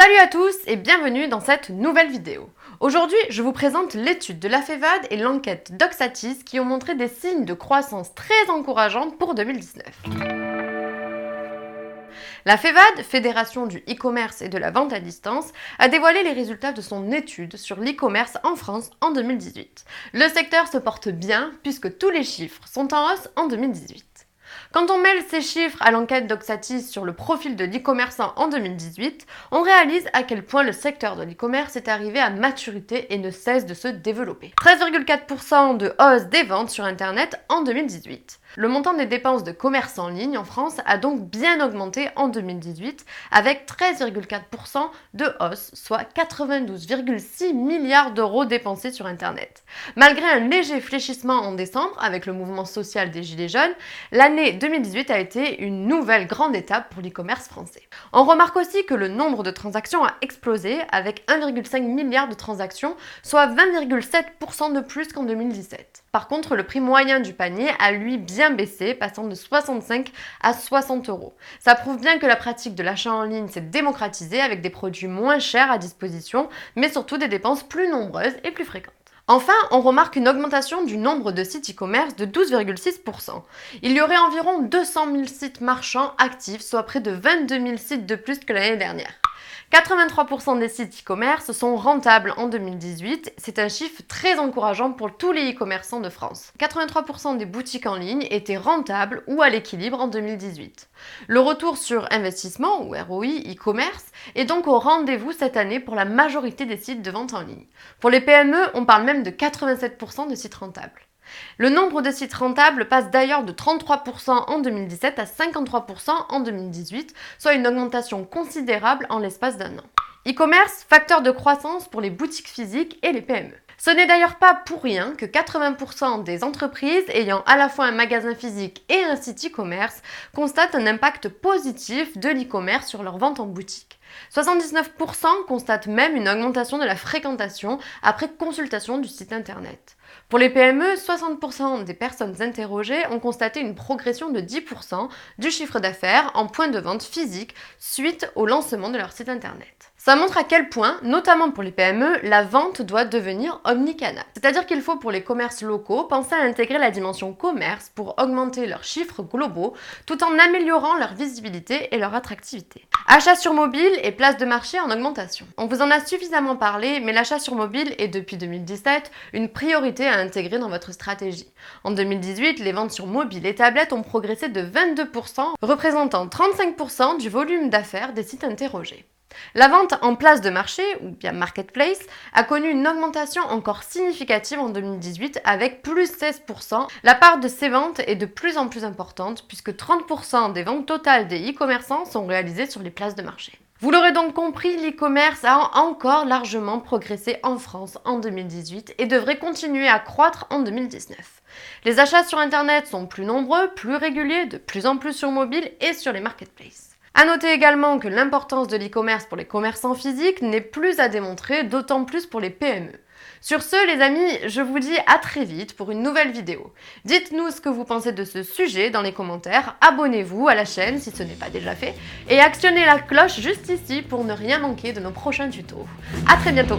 Salut à tous et bienvenue dans cette nouvelle vidéo. Aujourd'hui, je vous présente l'étude de la FEVAD et l'enquête Doxatis qui ont montré des signes de croissance très encourageants pour 2019. La FEVAD, Fédération du e-commerce et de la vente à distance, a dévoilé les résultats de son étude sur l'e-commerce en France en 2018. Le secteur se porte bien puisque tous les chiffres sont en hausse en 2018. Quand on mêle ces chiffres à l'enquête Doxatis sur le profil de l'e-commerçant en 2018, on réalise à quel point le secteur de l'e-commerce est arrivé à maturité et ne cesse de se développer. 13,4% de hausse des ventes sur Internet en 2018. Le montant des dépenses de commerce en ligne en France a donc bien augmenté en 2018 avec 13,4% de hausse, soit 92,6 milliards d'euros dépensés sur Internet. Malgré un léger fléchissement en décembre avec le mouvement social des Gilets jaunes, l'année 2018 a été une nouvelle grande étape pour l'e-commerce français. On remarque aussi que le nombre de transactions a explosé avec 1,5 milliard de transactions, soit 20,7% de plus qu'en 2017. Par contre, le prix moyen du panier a lui bien baissé, passant de 65 à 60 euros. Ça prouve bien que la pratique de l'achat en ligne s'est démocratisée avec des produits moins chers à disposition, mais surtout des dépenses plus nombreuses et plus fréquentes. Enfin, on remarque une augmentation du nombre de sites e-commerce de 12,6%. Il y aurait environ 200 000 sites marchands actifs, soit près de 22 000 sites de plus que l'année dernière. 83% des sites e-commerce sont rentables en 2018, c'est un chiffre très encourageant pour tous les e-commerçants de France. 83% des boutiques en ligne étaient rentables ou à l'équilibre en 2018. Le retour sur investissement, ou ROI e-commerce, est donc au rendez-vous cette année pour la majorité des sites de vente en ligne. Pour les PME, on parle même de 87% de sites rentables. Le nombre de sites rentables passe d'ailleurs de 33% en 2017 à 53% en 2018, soit une augmentation considérable en l'espace d'un an. E-commerce, facteur de croissance pour les boutiques physiques et les PME. Ce n'est d'ailleurs pas pour rien que 80% des entreprises ayant à la fois un magasin physique et un site e-commerce constatent un impact positif de l'e-commerce sur leur vente en boutique. 79% constatent même une augmentation de la fréquentation après consultation du site internet. Pour les PME, 60% des personnes interrogées ont constaté une progression de 10% du chiffre d'affaires en points de vente physique suite au lancement de leur site internet. Ça montre à quel point, notamment pour les PME, la vente doit devenir omnicanal. C'est-à-dire qu'il faut pour les commerces locaux penser à intégrer la dimension commerce pour augmenter leurs chiffres globaux tout en améliorant leur visibilité et leur attractivité. Achat sur mobile et place de marché en augmentation. On vous en a suffisamment parlé, mais l'achat sur mobile est depuis 2017 une priorité à intégrer dans votre stratégie. En 2018, les ventes sur mobile et tablettes ont progressé de 22%, représentant 35% du volume d'affaires des sites interrogés. La vente en place de marché, ou bien marketplace, a connu une augmentation encore significative en 2018 avec plus 16%. La part de ces ventes est de plus en plus importante puisque 30% des ventes totales des e-commerçants sont réalisées sur les places de marché. Vous l'aurez donc compris, l'e-commerce a encore largement progressé en France en 2018 et devrait continuer à croître en 2019. Les achats sur Internet sont plus nombreux, plus réguliers, de plus en plus sur mobile et sur les marketplaces. À noter également que l'importance de l'e-commerce pour les commerçants physiques n'est plus à démontrer, d'autant plus pour les PME. Sur ce, les amis, je vous dis à très vite pour une nouvelle vidéo. Dites-nous ce que vous pensez de ce sujet dans les commentaires, abonnez-vous à la chaîne si ce n'est pas déjà fait, et actionnez la cloche juste ici pour ne rien manquer de nos prochains tutos. À très bientôt!